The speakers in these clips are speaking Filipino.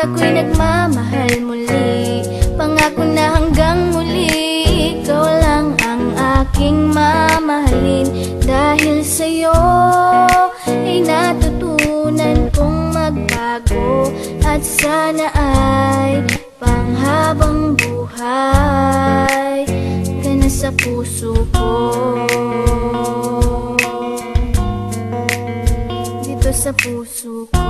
ako'y nagmamahal muli. Pangako na hanggang muli, ikaw lang ang aking mamahalin. Dahil sa'yo ay natutunan kong magbago, at sana ay panghabang buhay ka na sa puso ko. Dito sa puso ko.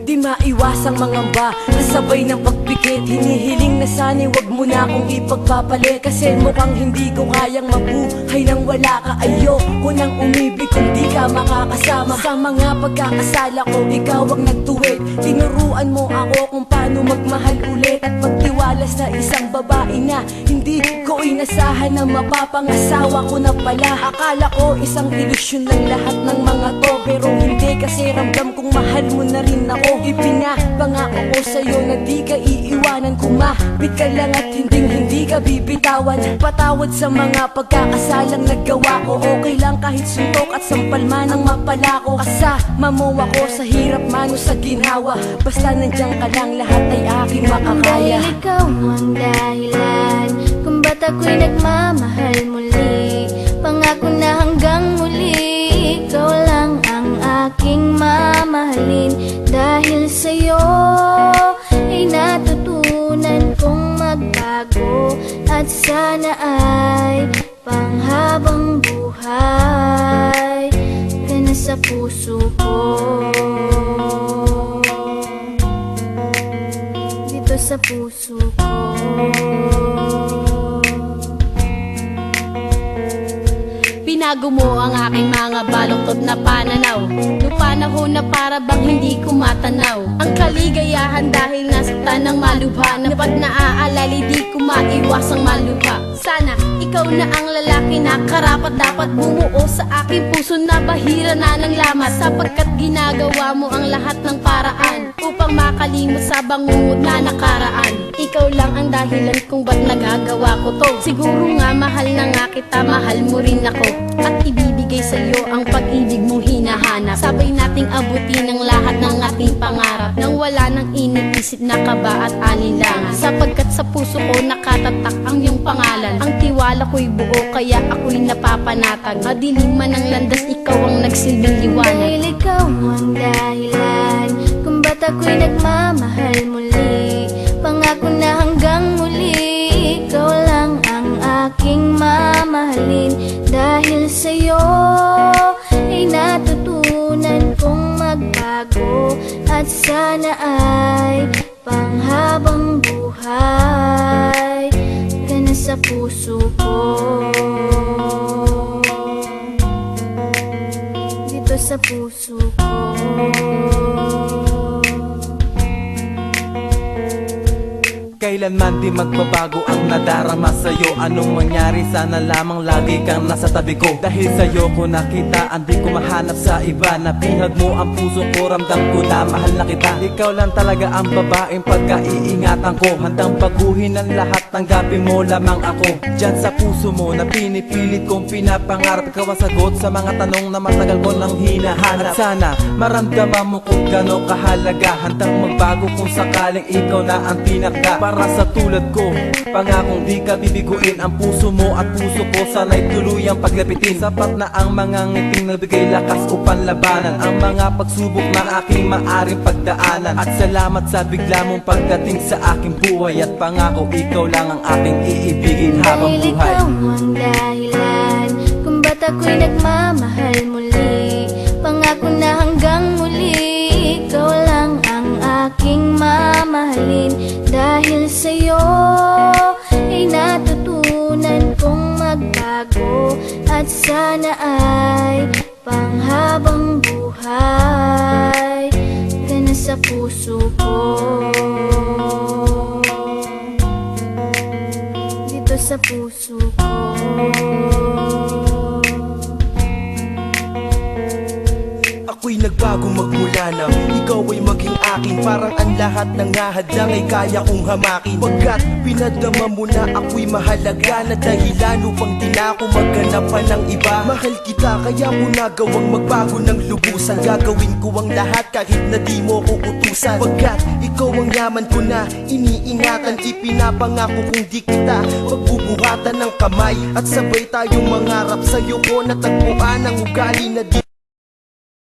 Di maiwasang mangamba, kasabay ng pagpikit. Hinihiling na sana'y wag mo na akong ipagpapalit, kasi mukhang hindi ko kayang mabuhay nang wala ka. Ayoko nang umibig kung di ka makakasama. Sa mga pagkakasala ko, ikaw ang nagtuwid. Tinuruan mo ako kung paano magmahal ulit, at pagtiwala sa isang babae na hindi ko inasahan na mapapangasawa ko na pala. Akala ko isang ilusyon lang lahat ng mga to, pero hindi, kasi ramdam kong mahal mo na rin ako. Ipinapangako ko sa'yo na di ka iiwanan. Kumapit ka lang at hindi ka bibitawan. Patawad sa mga pagkakasalang nagawa ko. Okay lang kahit suntok at sampal man ang mapala ko. Kasama mo ako sa hirap man o sa ginhawa, basta nandiyan ka lang, lahat ay aking makakaya. Dahil ikaw ang dahilan kung ba't ako'y nagmamahal muli. Pangako na hanggang muli, ikaw lang ang aking mamahalin. Dahil sa'yo ay natutunan kong magbago, at sana ay panghabang buhay ka na sa puso ko. Dito sa puso ko. Binago mo ang aking mga baluktot na pananaw, nung panahon na para bang hindi ko matanaw ang kaligayahan, dahil nasaktan ng malubha, na pag naaalala di ko maiwasang malubha. Sana ikaw na ang lalaki na karapat dapat bumuo sa aking puso, na bahira na ng lamat, sapagkat ginagawa mo ang lahat ng paraan upang makalimot sa bangungot na nakaraan. Ikaw lang ang dahilan kung ba't nagagawa ko to. Siguro nga mahal na nga kita, mahal mo rin ako, at ibibigay sa'yo ang pag-ibig mong hinahanap. Sabay nating abutin ang lahat ng ating pangarap, nang wala nang iniisip na kaba at alinlangan, sapagkat sa puso ko nakatatak ang iyong pangalan. Ang tiwala ko'y buo, kaya ako'y napapanatag. Madilim man ang landas, ikaw ang nagsilbing liwanag. Dahil ikaw ang dahilan kung ba't ako'y nagmamahal muli. Pangako na hanggang muli, ikaw lang ang aking mamahalin. Dahil sa'yo ay natutunan kong magbago, at sana ay panghabang buhay ka na sa puso ko. Dito sa puso ko. Kailanman di magbabago ang nadarama sa'yo. Anong mangyari, sana lamang lagi kang nasa tabi ko. Dahil sa'yo ko nakita, hindi ko mahanap sa iba. Napihag mo ang puso ko, ramdam ko na mahal na kita. Ikaw lang talaga ang babaeng pagkaiingatan ko. Handang baguhin ang lahat, tanggapin mo lamang ako. Diyan sa puso mo na pinipilit kong pinapangarap, ikaw ang sagot sa mga tanong na matagal ko nang hinahanap. At sana maramdaman mo kung gano'ng kahalaga, handang magbago kung sakaling ikaw na ang tinakda. Para sa tulad ko, pangakong di ka bibiguin. Ang puso mo at puso ko sana'y tuluyang paglapitin. Sapat na ang mga ngiting nagbigay lakas upang labanan ang mga pagsubok na aking maaring pagdaanan. At salamat sa bigla mong pagdating sa aking buhay, at pangako ikaw lang ang aking iibigin habang Dahil buhay. ikaw ang dahilan kung ba't ako'y nagmamahal muli. Pangako na hanggang muli, ikaw lang ang aking mamahalin. Dahil sa'yo ay natutunan kong magbago, at sana ay panghabang buhay ka na sa puso ko. Dito sa puso ko. Ako'y nagbago magmula na ikaw ay maging akin. Parang ang lahat ng hahadlang ay kaya kong hamakin. Pagkat pinadama mo na ako'y mahalaga na dahilan upang di na ako maghanap pa ng iba. Mahal kita kaya mo nagawang magbago ng lubusan. Gagawin ko ang lahat kahit na di mo ko utusan. Pagkat ikaw ang yaman ko na iniingatan. Ipinapangako kung di kita pagbubuhatan ng kamay. At sabay tayong mangarap sa'yo ko natagpuan ang ugali na di